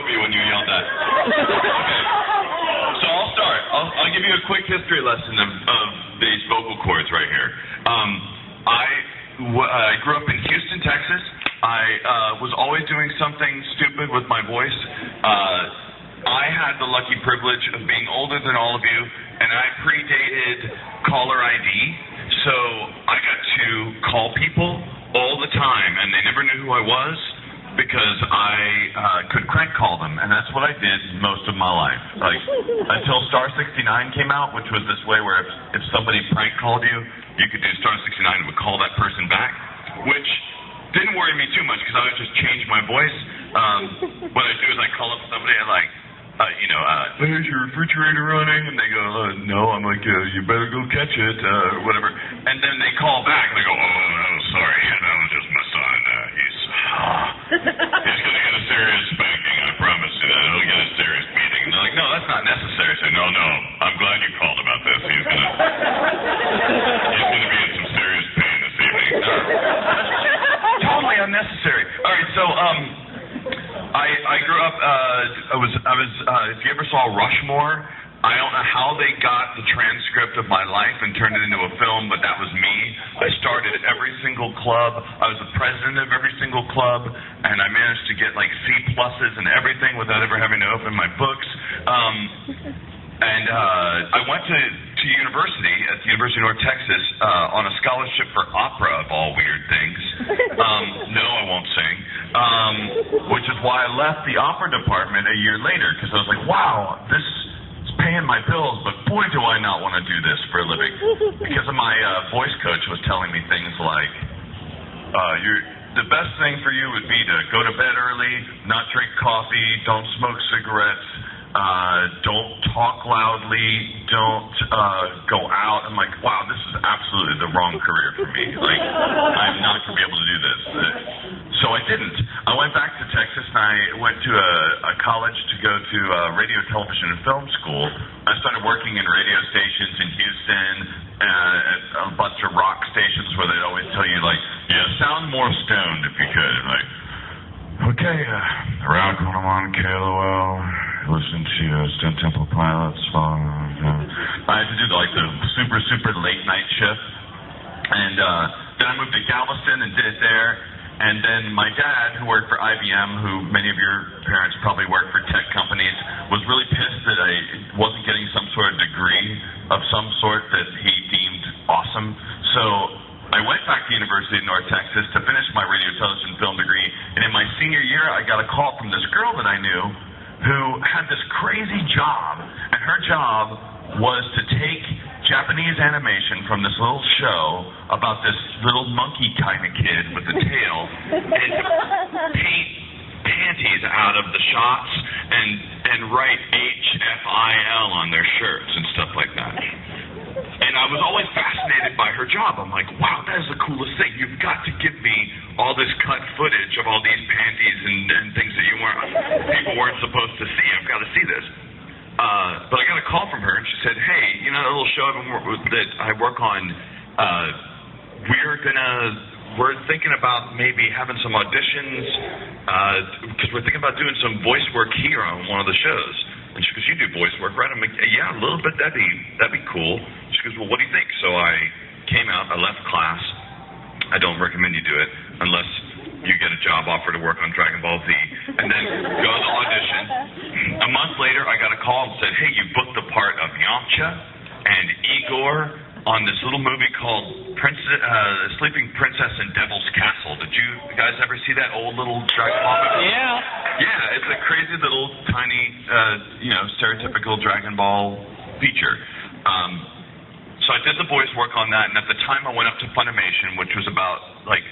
of you when you yelled that. Okay. So I'll start. I'll give you a quick history lesson of these vocal cords right here. I grew up in Houston, Texas. I was always doing something stupid with my voice. I had the lucky privilege of being older than all of you, and I predated caller ID, so I got to call people all the time, and they never knew who I was because I could crank call them, and that's what I did most of my life. Like, until Star 69 came out, which was this way where if somebody prank called you, you could do Star 69 and would call that person back, which didn't worry me too much because I would just change my voice. What I do is I call up somebody and is your refrigerator running? And they go, no. I'm like, you better go catch it, whatever. And then they call back and they go, oh, sorry, that was just my son. He's going to get a serious spanking, I promise you that. He'll get a serious beating. And they're like, no, that's not necessary. I say, no, I'm glad you called about this. He's going to be in some serious pain this evening. Totally unnecessary. All right, so, I grew up, if you ever saw Rushmore, I don't know how they got the transcript of my life and turned it into a film, but that was me. I started every single club. I was the president of every single club, and I managed to get like C+ and everything without ever having to open my books. I went to university at the University of North Texas on a scholarship for opera, of all weird things. No, I won't sing. Which is why I left the opera department a year later, because I was like, wow, this is paying my bills, but boy, do I not want to do this for a living. Because of my voice coach was telling me things like, the best thing for you would be to go to bed early, not drink coffee, don't smoke cigarettes, don't talk loudly, don't go out. I'm like, wow, this is absolutely the wrong career for me. Like, I'm not going to be able to do this. So I didn't. I went back to Texas, and I went to a college to go to radio, television, and film school. I started working in radio stations in Houston, a bunch of rock stations where they'd always tell you, like, yeah, sound more stoned if you could. And like, okay, around when I'm on KLOL, listen to Stone Temple Pilots song. I had to do like the super, super late night shift. And then I moved to Galveston and did it there. And then my dad, who worked for IBM, who many of your parents probably worked for tech companies, was really pissed that I wasn't getting some sort of degree of some sort that he deemed awesome. So I went back to the University of North Texas to finish my radio, television, film degree. And in my senior year, I got a call from this girl that I knew who had this crazy job. And her job was to take Japanese animation from this little show about this little monkey kind of kid with a tail and to paint panties out of the shots and write HFIL on their shirts and stuff like that. And I was always fascinated by her job. I'm like, wow, that is the coolest thing. You've got to give me all this cut footage of all these panties and things that people weren't supposed to see. I've got to see this. But I got a call from her, and she said, hey, you know that little show that I work on, we're thinking about maybe having some auditions, because we're thinking about doing some voice work here on one of the shows. And she goes, you do voice work, right? I'm like, yeah, a little bit, that'd be cool. She goes, well, what do you think? So I came out, I left class. I don't recommend you do it unless you get a job offer to work on Dragon Ball Z, and then go to the audition. A month later, I got a call and said, hey, you booked the part of Yamcha and Igor on this little movie called Sleeping Princess and Devil's Castle. Did you guys ever see that old little Dragon Ball movie? Yeah. Yeah, it's a crazy little tiny, stereotypical Dragon Ball feature. So I did the voice work on that, and at the time I went up to Funimation, which was about, like,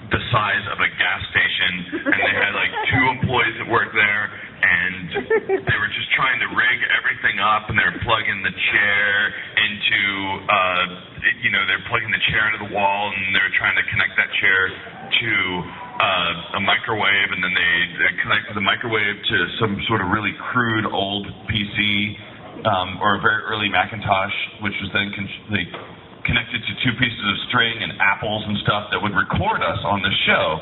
the size of a gas station, and they had like 2 employees that worked there, and they were just trying to rig everything up, and they were plugging the chair into, they're plugging the chair into the wall, and they were trying to connect that chair to a microwave, and then they connected the microwave to some sort of really crude old PC, or a very early Macintosh, which was then connected to 2 pieces of string and apples and stuff that would record us on the show.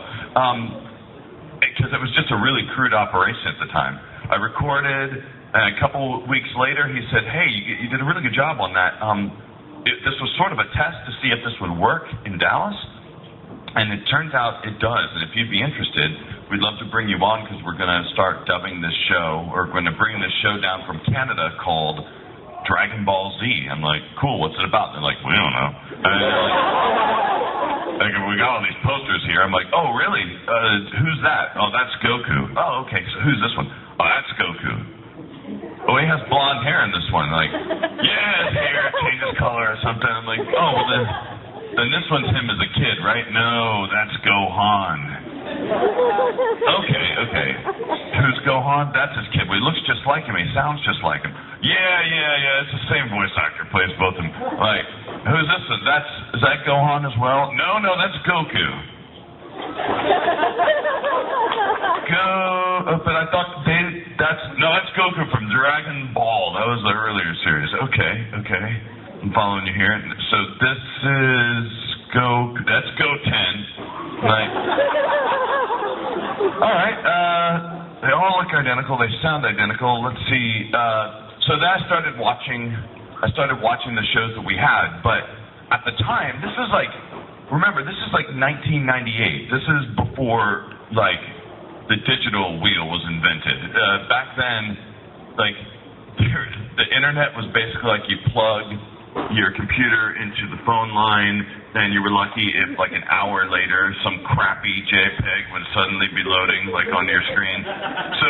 because it was just a really crude operation at the time. I recorded, and a couple weeks later, he said, hey, you did a really good job on that. This was sort of a test to see if this would work in Dallas, and it turns out it does. And if you'd be interested, we'd love to bring you on because we're going to start dubbing this show, or going to bring this show down from Canada called Dragon Ball Z. I'm like, cool, what's it about? They're like, we don't know. Like, we got all these posters here. I'm like, oh, really? Who's that? Oh, that's Goku. Oh, okay, so who's this one? Oh, that's Goku. Oh, he has blonde hair in this one. Like, yeah, his hair changes color or something. I'm like, oh, well, then this one's him as a kid, right? No, that's Gohan. Okay. Who's Gohan? That's his kid. Well, he looks just like him. He sounds just like him. Yeah. It's the same voice actor. Plays both of them. Like, who's this? Is that Gohan as well? No, that's Goku. But I thought that's Goku from Dragon Ball. That was the earlier series. Okay. I'm following you here. So this is Goku. That's Goten. Like, all right. They all look identical. They sound identical. Let's see. So then I started watching the shows that we had. But at the time, remember, this is like 1998. This is before, like, the digital wheel was invented. Back then, like, the internet was basically like you plug your computer into the phone line, and you were lucky if, like, an hour later, some crappy JPEG would suddenly be loading, like, on your screen. So,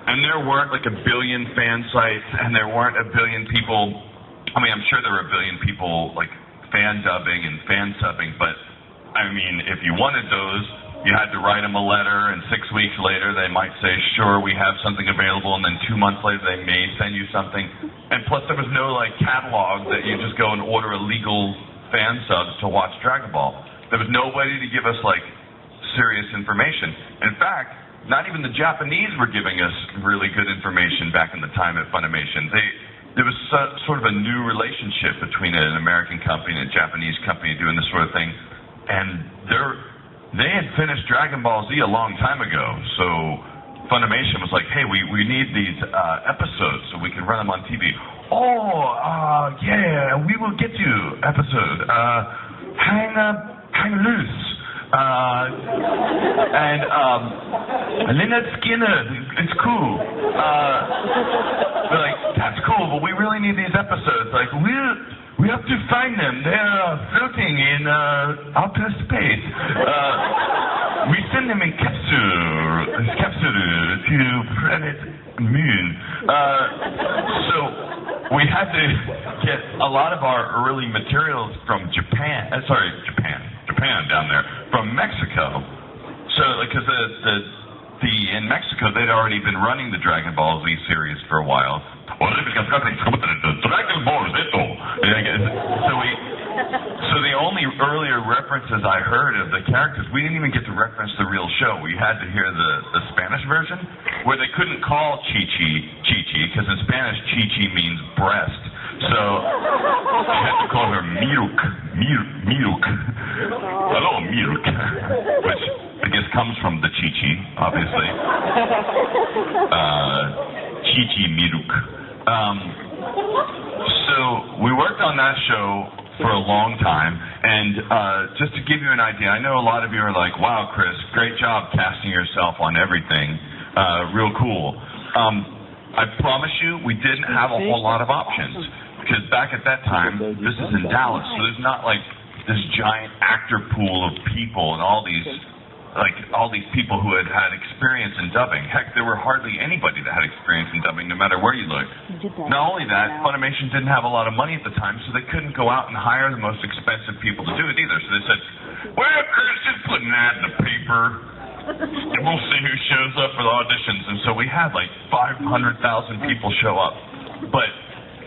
and there weren't, like, a billion fan sites, and there weren't a billion people. I mean, I'm sure there were a billion people, like, fan dubbing and fan subbing, but, I mean, if you wanted those, you had to write them a letter, and 6 weeks later they might say, sure, we have something available, and then 2 months later they may send you something. And plus there was no, like, catalog that you just go and order illegal fan subs to watch Dragon Ball. There was nobody to give us, like, serious information. In fact, not even the Japanese were giving us really good information back in the time at Funimation. There was sort of a new relationship between an American company and a Japanese company doing this sort of thing, and they had finished Dragon Ball Z a long time ago, so Funimation was like, hey, we need these episodes so we can run them on TV. Yeah, we will get you episode. Hang loose. And Lynyrd Skynyrd, it's cool. We're like, that's cool, but we really need these episodes. Like, we have to find them. They're floating in outer space. We send them in capsule to planet Moon. So we had to get a lot of our early materials from Japan down there, from Mexico. So, because in Mexico, they'd already been running the Dragon Ball Z series for a while. Dragon Ball Z. So the only earlier references I heard of the characters, we didn't even get to reference the real show. We had to hear the Spanish version, where they couldn't call Chi-Chi, because in Spanish, Chi-Chi means breast. So you had to call her Milk. Hello, Milk. Which I guess comes from the Chi-Chi, obviously. Chi-Chi Milk. So we worked on that show for a long time, and just to give you an idea, I know a lot of you are like, wow, Chris, great job casting yourself on everything. Real cool. I promise you, we didn't have a whole lot of options, because back at that time, this is in Dallas, so there's not like this giant actor pool of people and all these people who had experience in dubbing. Heck, there were hardly anybody that had experience in dubbing, no matter where you looked. Not only that, Funimation didn't have a lot of money at the time, so they couldn't go out and hire the most expensive people to do it either. So they said, well, Chris, just put an ad in the paper, and we'll see who shows up for the auditions. And so we had like 500,000 people show up. But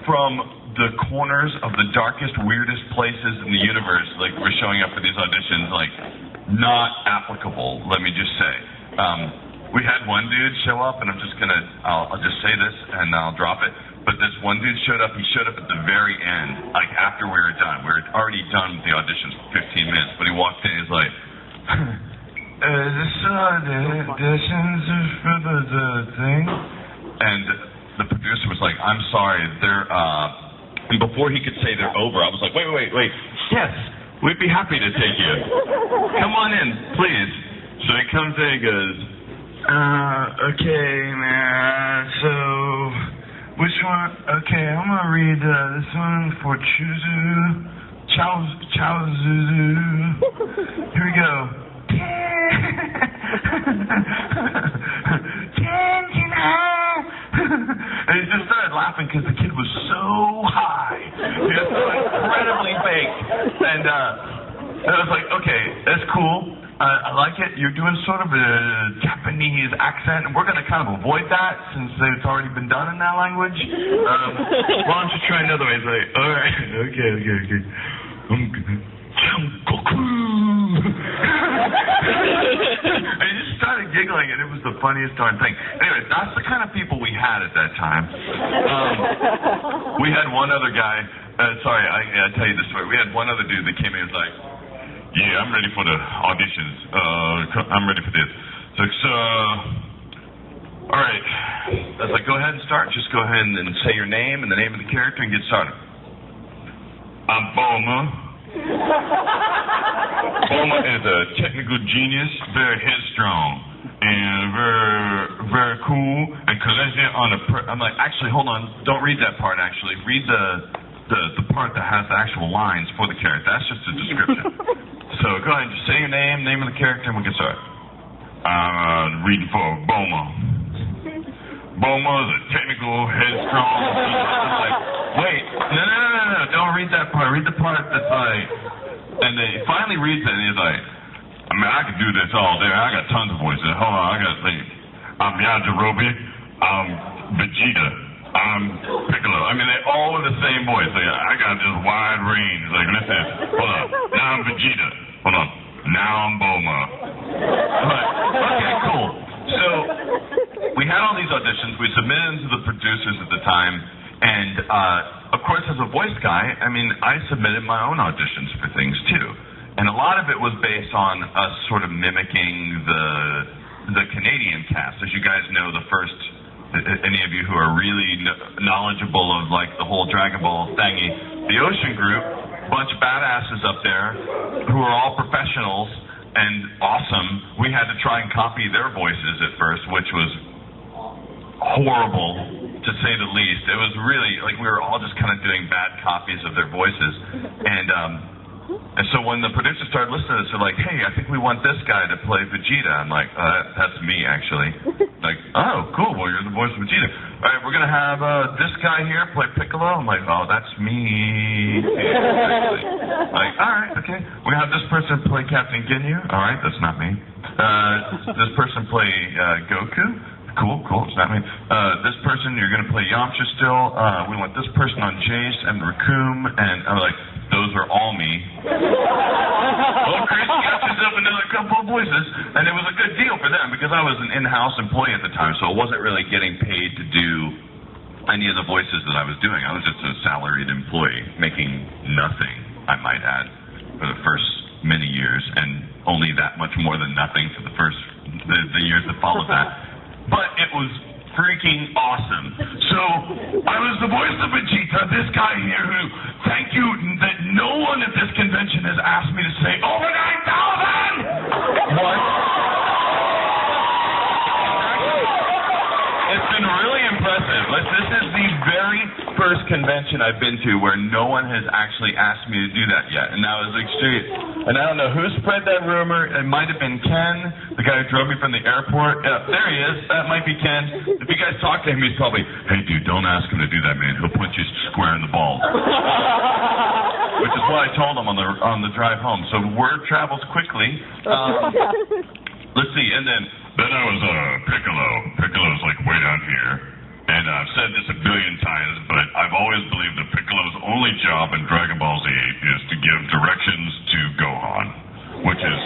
from the corners of the darkest, weirdest places in the universe, like, we're showing up for these auditions, like, not applicable, let me just say. We had one dude show up, and I'll just say this, and I'll drop it, but this one dude showed up, he showed up at the very end, like, after we were done. We were already done with the auditions for 15 minutes, but he walked in, he's like, this the additions for the thing? And the producer was like, I'm sorry, they're, and before he could say they're over, I was like, wait. Yes, we'd be happy to take you. Come on in, please. So he comes in and goes, okay, man, so, which one? Okay, I'm gonna read this one for Chow Zuzu. Here we go. And he just started laughing because the kid was so high. He was so incredibly baked. And I was like, okay, that's cool. I like it. You're doing sort of a Japanese accent, and we're going to kind of avoid that since it's already been done in that language. Why don't you try another way? He's like, all right, okay. I just started giggling, and it was the funniest darn thing. Anyway, that's the kind of people we had at that time. We had one other guy. Sorry, I tell you this story. We had one other dude that came in and was like, yeah, I'm ready for the auditions. I'm ready for this. So, all right. I was like, go ahead and start. Just go ahead and say your name and the name of the character and get started. I'm Boma. Boma is a technical genius, very headstrong, and very cool, and collected on a... I'm like, actually, hold on. Don't read that part, actually. Read the part that has the actual lines for the character. That's just a description. So go ahead and just say your name of the character, and we'll get started. Reading for Boma. Boma is a technical, headstrong... I'm like, wait, no, don't read that part. Read the part that's like... And then he finally reads it, and he's like, I mean, I could do this all day. I got tons of voices. Hold on, I got to think. I'm Yajirobe. I'm Vegeta. I'm Piccolo. I mean, they all are the same voice. Like, I got this wide range. Like, listen, hold on. Now I'm Vegeta. Hold on. Now I'm Boma. I'm like, okay, cool. So we had all these auditions. We submitted them to the producers at the time. And, of course, as a voice guy, I mean, I submitted my own auditions for things, too. And a lot of it was based on us sort of mimicking the Canadian cast. As you guys know, any of you who are really knowledgeable of, like, the whole Dragon Ball thingy, the Ocean Group, a bunch of badasses up there who are all professionals and awesome. We had to try and copy their voices at first, which was horrible, to say the least. It was really, like, we were all just kind of doing bad copies of their voices. And so when the producers started listening to this, they're like, hey, I think we want this guy to play Vegeta. I'm like, that's me, actually. Like, oh, cool, well, you're the voice of Vegeta. All right, we're going to have this guy here play Piccolo. I'm like, oh, that's me. Like, all right, okay. We have this person play Captain Ginyu. All right, that's not me. This person play Goku. Cool, it's not me. This person, you're going to play Yamcha still. We want this person on Jace and Raccoon. And I'm like, those are all me. Well, Chris, you got yourself another couple of voices. And it was a good deal for them because I was an in-house employee at the time, so I wasn't really getting paid to do any of the voices that I was doing. I was just a salaried employee, making nothing, I might add, for the first many years, and only that much more than nothing for the years that followed that. But it was freaking awesome. So I was the voice of Vegeta, this guy here who, thank you, that no one at this convention has asked me to say over 9,000! What? It's been really impressive. This is the very first convention I've been to where no one has actually asked me to do that yet. And that was extreme. And I don't know who spread that rumor. It might have been Ken, the guy who drove me from the airport. There he is. That might be Ken. If you guys talk to him, he's probably, hey, dude, don't ask him to do that, man. He'll punch you square in the balls. Which is what I told him on the drive home. So word travels quickly. Let's see. And then I was Piccolo. Piccolo's like way down here. And I've said this a billion times, but I've always believed that Piccolo's only job in Dragon Ball Z is to give directions to Gohan, which is